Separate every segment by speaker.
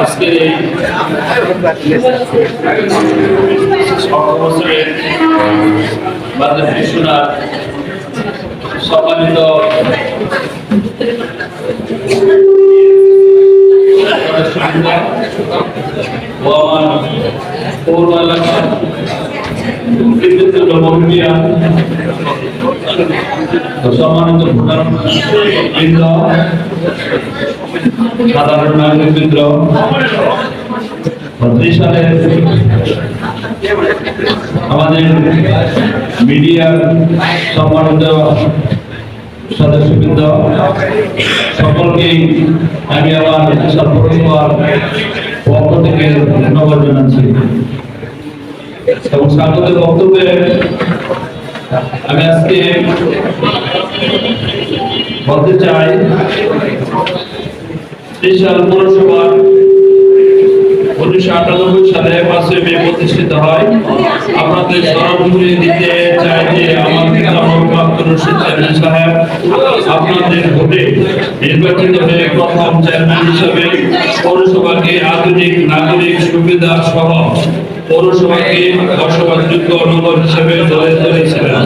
Speaker 1: আজকের এই বছরের বাজার ঘোষণা সম্মানিত পৌর এলাকার সম্মানিত ভোটারবৃন্দ, সাধারণ নাগরিকবৃন্দ, ৩২ সালে আমাদের মিডিয়ার সম্মানিত সদস্যবৃন্দ সকলকেই আমি আমার সর্বপ্রথমবার পক্ষ থেকে ধন্যবাদ জানাচ্ছি এবং স্বাগত বক্তব্যে আমি আজকে বলতে চাই, ত্রিশাল পৌরসভার 1998 সালে 5 মে প্রতিষ্ঠিত হয়। আপনাদের স্মরণ করিয়ে দিতে চাই যে আমাদের চেয়ারম্যান সাহেব আপনাদের ভোটে নির্বাচিত হয়ে প্রথম চেয়ারম্যান হিসেবে পৌরসভাকে আধুনিক নাগরিক সুবিধা সহ পৌরসভাকে বসবাসযোগ্য নগর হিসেবে গড়ে তুলেছিলেন।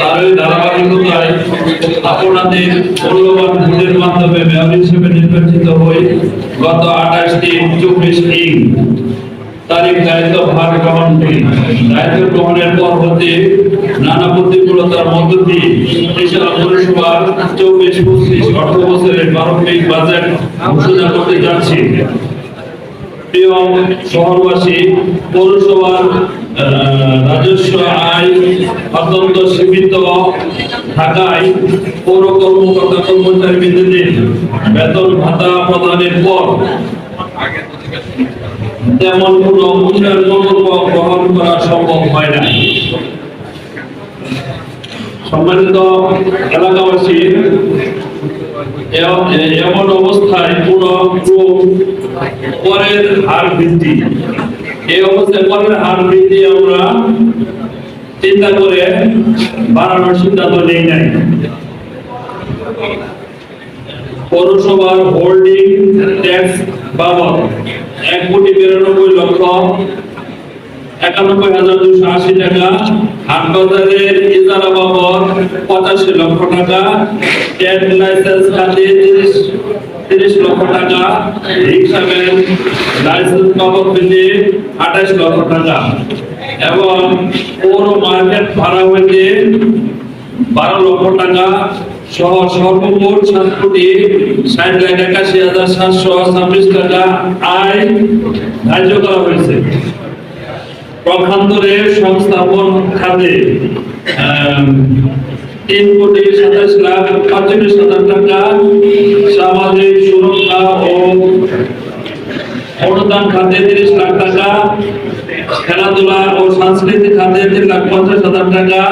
Speaker 1: তারই ধারাবাহিকতায় আপনাদের মূল্যবান ভোটের মাধ্যমে মেয়র হিসেবে নির্বাচিত হয়ে গত 28/24 তারিখ দায়িত্বভার গ্রহণ করি। দায়িত্ব গ্রহণের পর হতে নানা প্রতিকূলতার মধ্য দিয়ে ত্রিশাল পৌরসভার 24-25 অর্থ বছরের প্রারম্ভিক বাজেট ঘোষণা করতে যাচ্ছি। প্রিয় শহরবাসী, পৌরসভার রাজস্ব আয় অত্যন্ত সীমিত থাকায় পৌর কর্মকর্তা কর্মচারীদের বেতন ভাতা প্রদানের পর তেমন কোন উন্নয়ন প্রকল্প গ্রহণ করা সম্ভব হয় না। সম্মানিত এলাকাবাসী, এমন অবস্থায় করের হার বৃদ্ধি, এই অবস্থায় করের হার বৃদ্ধি আমরা চিন্তা করে বাড়ানোর সিদ্ধান্ত নেই নাই। পৌরসভার হোল্ডিং ট্যাক্স বাবদ 1,92,91,280 টাকা, হাট বাজারের ইজারা বাবদ 85 লক্ষ টাকা, ট্রেড লাইসেন্স খাতে 30 লক্ষ টাকা, রিক্সা ভ্যান লাইসেন্স বাবদ মিলে 28 লক্ষ টাকা এবং পৌর মার্কেট ভাড়া হইতে 12 লক্ষ টাকা সহ সর্বমোট 7,61,726 টাকা আয় ধার্য করা হয়েছে। পক্ষান্তরে সংস্থাপন খাতে 3,27,45,000 টাকা, সামাজিক সুরক্ষা ও অনুদান খাতে 30 লাখ টাকা, খেলাধুলা ও সাংস্কৃতিক খাতে 3,50,000 টাকা,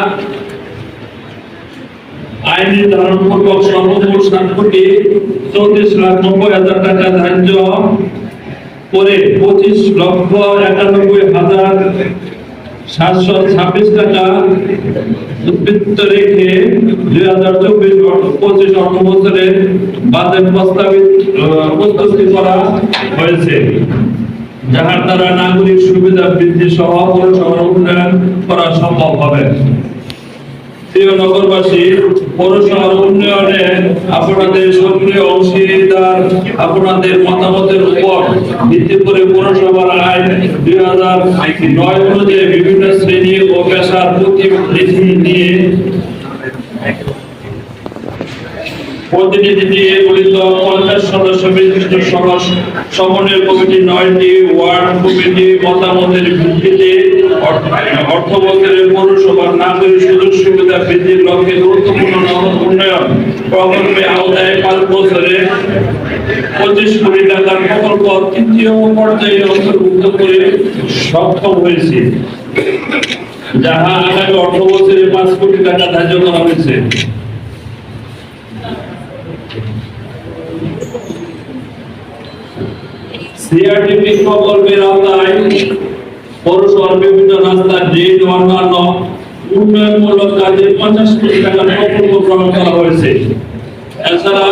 Speaker 1: আইন নির্ধারণ পূর্বক সর্বমোট 7,34,90,000 টাকা ধার্য করে 25,91,726 টাকা উদ্বৃত্ত রেখে 2024-25 অর্থ বছরের বাজেট প্রস্তুতি করা হয়েছে, যাহার দ্বারা নাগরিক সুবিধা বৃদ্ধি সহ পৌরসভার উন্নয়ন করা সম্ভব হবে। প্রিয় নগরবাসী, পৌরসভার উন্নয়নে আপনাদের সক্রিয় অংশীদার, আপনাদের মতামতের উপর ভিত্তি করে পৌরসভার আইন 2009 অনুযায়ী বিভিন্ন শ্রেণী ও পেশার প্রতিনিধি নিয়ে গঠিত 50 সদস্য বিশিষ্ট সমন্বয় কমিটি 9টি ওয়ার্ড কমিটি মতামতের ভিত্তিতে অর্থ বছরের পৌরসভার নাগরিক সুযোগ সুবিধা বৃদ্ধির লক্ষ্যে গুরুত্বপূর্ণ নগর উন্নয়ন প্রকল্পের আওতায় 5 বছরে 25 কোটি টাকার প্রকল্প তৃতীয় পর্যায়ে অন্তর্ভুক্ত করে সক্ষম হয়েছে, যাহা আগামী অর্থ বছরে 5 কোটি টাকা ধার্য করা হয়েছে। সিআরডিপি প্রকল্পের আওতায় পৌরসভার বিভিন্ন রাস্তা, ড্রেন ও অন্যান্য উন্নয়নমূলক কাজে 50 কোটি টাকার প্রকল্প গ্রহণ করা হয়েছে। এছাড়া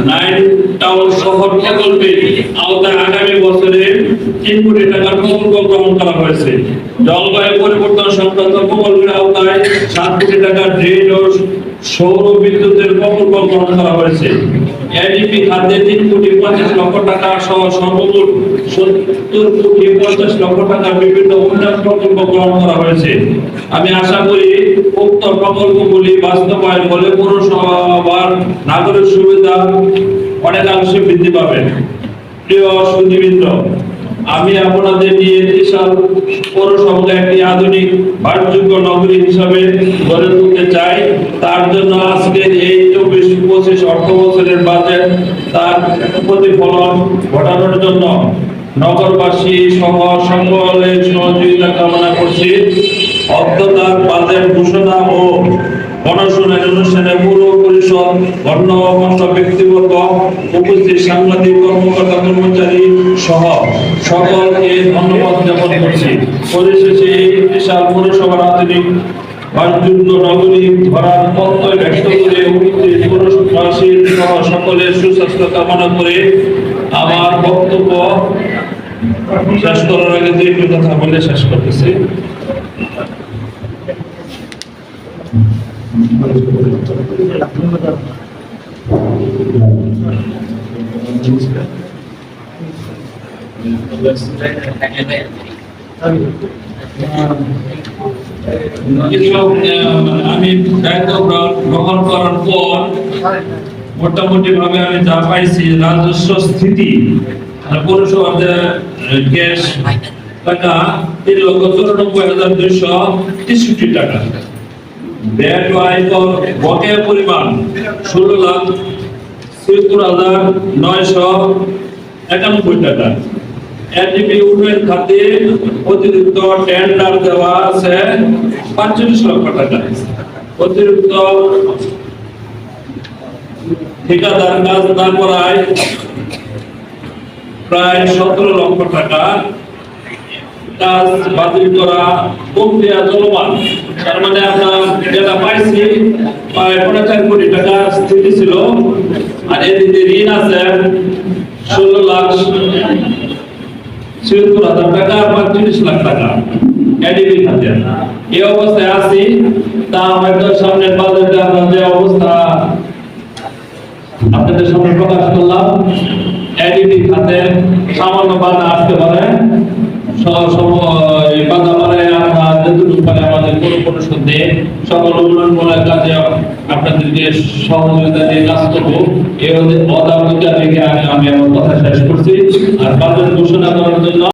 Speaker 1: নাইন টাউন শহর প্রকল্পের আওতায় আগামী বছরে 3 কোটি টাকার প্রকল্প গ্রহণ করা হয়েছে। জলবায়ু পরিবর্তন সংক্রান্ত প্রকল্পের আওতায় 7 কোটি টাকা ড্রেন ও সৌর বিদ্যুতের প্রকল্প গ্রহণ করা হয়েছে। এডিপি খাতে 3 কোটি 50 লক্ষ টাকা সহ সর্বমোট 70 কোটি 50 লক্ষ টাকা বিভিন্ন উন্নয়ন প্রকল্প গ্রহণ করা হয়েছে। আমি আশা করি উক্ত প্রকল্পগুলি বাস্তবায়ন হলে পৌরসভার নাগরিক সুবিধা অনেকাংশে বৃদ্ধি পাবে। প্রিয় সুধীবৃন্দ, আমি আপনাদের নিয়ে ত্রিশাল পৌরসভাকে একটি আধুনিক বাসযোগ্য নগরী হিসাবে গড়ে তুলতে চাই। তার জন্য আজকের এই 24-25 অর্থ বছরের বাজেট তার প্রতিফলন ঘটানোর জন্য নগরবাসী সহ সকলের সহযোগিতা কামনা করছি। অর্থতার বাজেট ঘোষণা ও গণশুনানি অনুষ্ঠানে পৌর পরিষদ গণ্যমান্য ব্যক্তিবর্গ, উপস্থিত সাংবাদিক কর্মকর্তা কর্মচারী সহ সকলকে ধন্যবাদ জ্ঞাপন করছি। পরিশেষে এই বিশাল পৌরসভার আধুনিক বাসযোগ্য নগরী ধরার প্রত্যয় ব্যক্ত করে উপস্থিত পৌরবাসী সহ সকলের সুস্বাস্থ্য কামনা করে আমার বক্তব্য শেষ করার আগে দুইটি কথা বলে শেষ করতেছি। আমি দায়িত্ব গ্রহণ করার পর মোটামুটি ভাবে আমি যা পাইছি রাজস্ব স্থিতি পৌরসভার গ্যাস টাকা 3,94,263 টাকা, ব্যাট ও আয়কর বকেয়া পরিমাণ 16,76,991 টাকা। এডিপি উন্নয়ন খাতে অতিরিক্ত টেন্ডার দেওয়া আছে 45 লক্ষ টাকা, অতিরিক্ত ঠিকাদার কাজ না করায় প্রায় 17 লক্ষ টাকা, কাজ বাতিল করা, প্রক্রিয়া চলমান। তার মানে আমরা যেটা পাইছি প্রায় 4 কোটি টাকা স্থিতি ছিল, আর এদিকে ঋণ আছে 16,76,000 টাকা, 35 লাখ টাকা এডিবি খাতে। এই অবস্থায় আছি। তা হয়তো সামনের বাজেটে আমরা যে অবস্থা আপনাদের সামনে প্রকাশ করলাম, এডিবি খাতে সামান্য বাধা আসতে পারে। বাধা মানে আমরা যতটুকু পারে আমাদের পরিষদ দিয়ে সকল উন্নয়নমূলক কাজে আপনাদেরকে সহযোগিতা দিয়ে কাজ করবো। এই অদাবিকা থেকে আমি আমার কথা শেষ করছি। আর বাজেট ঘোষণা করার জন্য